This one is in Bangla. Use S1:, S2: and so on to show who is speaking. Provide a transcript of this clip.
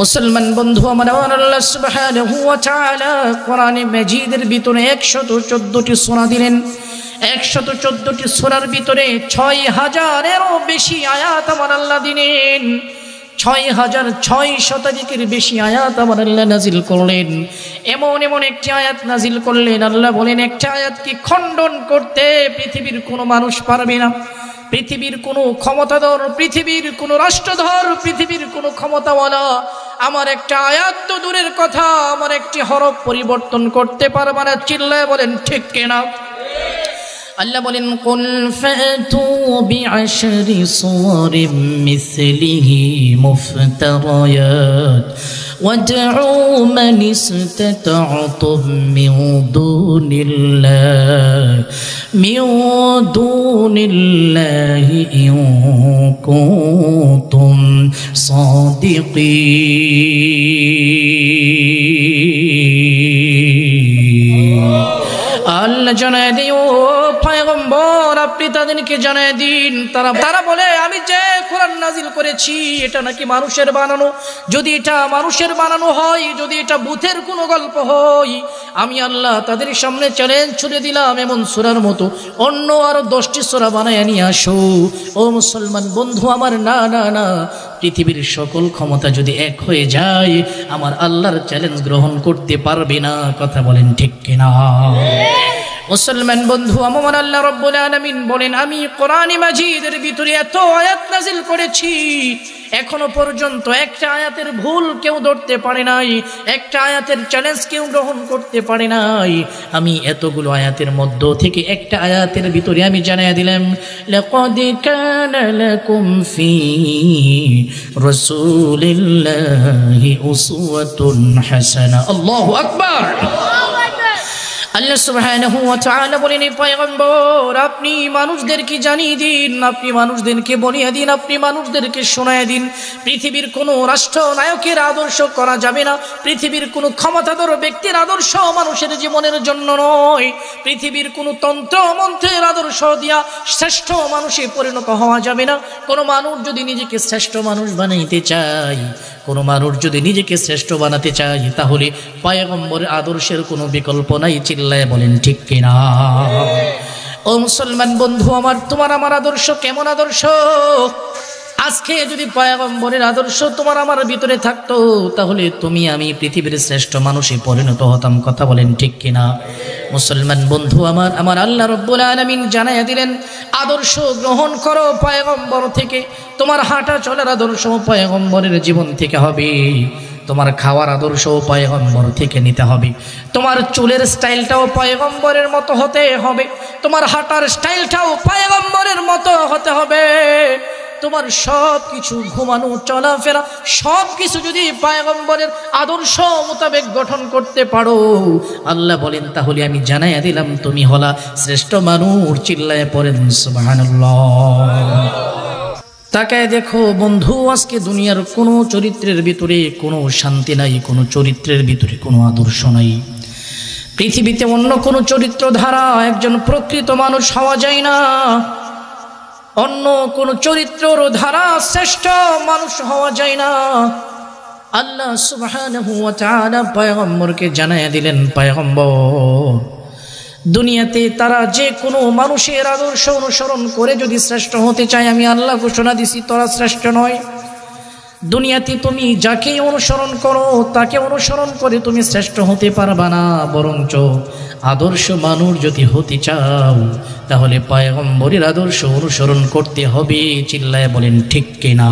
S1: মুসলমান বন্ধু আমার, আল্লাহ সুবহানাহু ওয়া তাআলা কোরআনে মাজিদের ভিতরে 114টি সূরা দিলেন। 114টি সূরার ভিতরে 6000-এরও বেশি আয়াত আমার আল্লাহ দিলেন। 6600 বেশি আয়াত আমার আল্লাহ নাজিল করলেন। এমন এমন একটি আয়াত নাজিল করলেন, আল্লাহ বলেন একটা আয়াতকে খণ্ডন করতে পৃথিবীর কোনো মানুষ পারবে না। পৃথিবীর কোনো ক্ষমতাধর, পৃথিবীর কোনো রাষ্ট্রধর, পৃথিবীর কোনো ক্ষমতাওয়ালা আমার একটা আয়াত তো দূরের কথা, আমার একটি হরফ পরিবর্তন করতে পারবে না। চিল্লায় বলেন ঠিক কিনা? আল্লাহ বলেন কুল ফাতু বিআশরি সুওয়ারিম মিসলিহি মুফতারায়াত ওয়াদউ মান ইসতাতা'তুম মিন দুনিল্লাহি ইন কুনতুম সাদিকিন। আল্লাহ জানায় দিও পয়গম্বর, আপনি তাদেরকে জানায় দিন। তারা বলে আমি যে কোরআন নাজিল করেছি এটা নাকি মানুষের বানানো। যদি এটা মানুষের বানানো হয়, যদি এটা ভূতের কোনো গল্প হয়, আমি আল্লাহ তাদের সামনে চ্যালেঞ্জ ছুড়ে দিলাম, এমন সূরার মতো অন্য আরো 10টি সূরা বানায় নিয়ে আসো। ও মুসলমান বন্ধু আমার, না না না, পৃথিবীর সকল ক্ষমতা যদি এক হয়ে যায়, আমার আল্লাহর চ্যালেঞ্জ গ্রহণ করতে পারবে না। কথা বলেন ঠিক কিনা? মুসলমান বন্ধু আমার, আল্লাহ রাব্বুল আলামিন বলেন আমি কোরআনে মাজিদের ভিতরে এত আয়াত নাজিল করেছি, এখনো পর্যন্ত একটা আয়াতের ভুল কেউ ধরতে পারে নাই, একটা আয়াতের চ্যালেঞ্জ কেউ গ্রহণ করতে পারে নাই। আমি এতগুলো আয়াতের মধ্য থেকে একটা আয়াতের ভিতরে আমি জানাইয়া দিলাম লাকাদ কানা লাকুম ফি রাসূলিল্লাহি উসওয়াতুন হাসানাহ। আল্লাহু আকবার। আল্লাহ সুবহানাহু ওয়া তাআলা বলেন পয়গম্বর আপনি মানুষদেরকে জানিয়ে দিন, আপনি মানুষদেরকে বলিয়ে দিন, আপনি মানুষদেরকে শোনায় দিন, পৃথিবীর কোনো রাষ্ট্রনায়কের আদর্শ করা যাবে না, পৃথিবীর কোনো ক্ষমতাধর ব্যক্তির আদর্শ মানুষের জীবনের জন্য নয়, পৃথিবীর কোনো তন্ত্র মন্ত্রের আদর্শ দিয়া শ্রেষ্ঠ মানুষে পরিণত হওয়া যাবে না। কোনো মানুষ যদি নিজেকে শ্রেষ্ঠ মানুষ বানাইতে চায়, কোনো মানুষ যদি নিজেকে শ্রেষ্ঠ বানাতে চায়, তাহলে পয়গম্বরের আদর্শের কোনো বিকল্প নাই। চিল্লায় বলেন ঠিক কিনা? ও মুসলমান বন্ধু আমার, তোমার আমার আদর্শ কেমন আদর্শ? আজকে যদি পয়গম্বরের আদর্শ তোমার আমার ভিতরে থাকতো, তাহলে তুমি আমি পৃথিবীর শ্রেষ্ঠ মানুষে পরিণত হতাম। কথা বলেন ঠিক কিনা? মুসলমান বন্ধু আমার, আমার আল্লাহ রাব্বুল আলামিন জানাইয়া দিলেন আদর্শ গ্রহণ করো পয়গম্বর থেকে। তোমার হাঁটা চলার আদর্শ পয়গম্বরের জীবন থেকে হবে, তোমার খাওয়ার আদর্শ পয়গম্বর থেকে নিতে হবে, তোমার চুলের স্টাইলটাও পয়গম্বরের মতো হতে হবে, তোমার হাঁটার স্টাইলটাও পয়গম্বরের মতো হতে হবে, তোমার সব কিছু ঘুমানো চলাফেরা সব কিছু যদি পয়গম্বরের আদর্শ মোতাবেক গঠন করতে পারো, আল্লাহ বলেন তাহলে আমি জানাইয়া দিলাম তুমি হলা শ্রেষ্ঠ মানুষ। চিল্লায় পড়েন সুবহানাল্লাহ। তাকায় দেখো বন্ধু, আজকে দুনিয়ার কোনো চরিত্রের ভিতরে কোনো শান্তি নাই, কোনো চরিত্রের ভিতরে কোনো আদর্শ নাই। পৃথিবীতে অন্য কোনো চরিত্র ধারা একজন প্রকৃত মানুষ হওয়া যায় না, অন্য কোনো চরিত্রর ধারা শ্রেষ্ঠ মানুষ হওয়া যায় না। আল্লাহ সুবহানাহু ওয়া তাআলা পয়গম্বরকে জানাইয়া দিলেন পয়গম্বর দুনিয়াতে তারা যে কোনো মানুষের আদর্শ অনুসরণ করে যদি শ্রেষ্ঠ হতে চায়, আমি আল্লাহ ঘোষণা দিছি তোরা শ্রেষ্ঠ নয়। দুনিয়াতে তুমি যাকে অনুসরণ করো তাকে অনুসরণ করে তুমি শ্রেষ্ঠ হতে পারবা না, বরঞ্চ আদর্শ মানুষ যদি হতে চাও তাহলে পয়গম্বরের আদর্শ অনুসরণ করতে হবে। চিল্লায় বলেন ঠিক কিনা?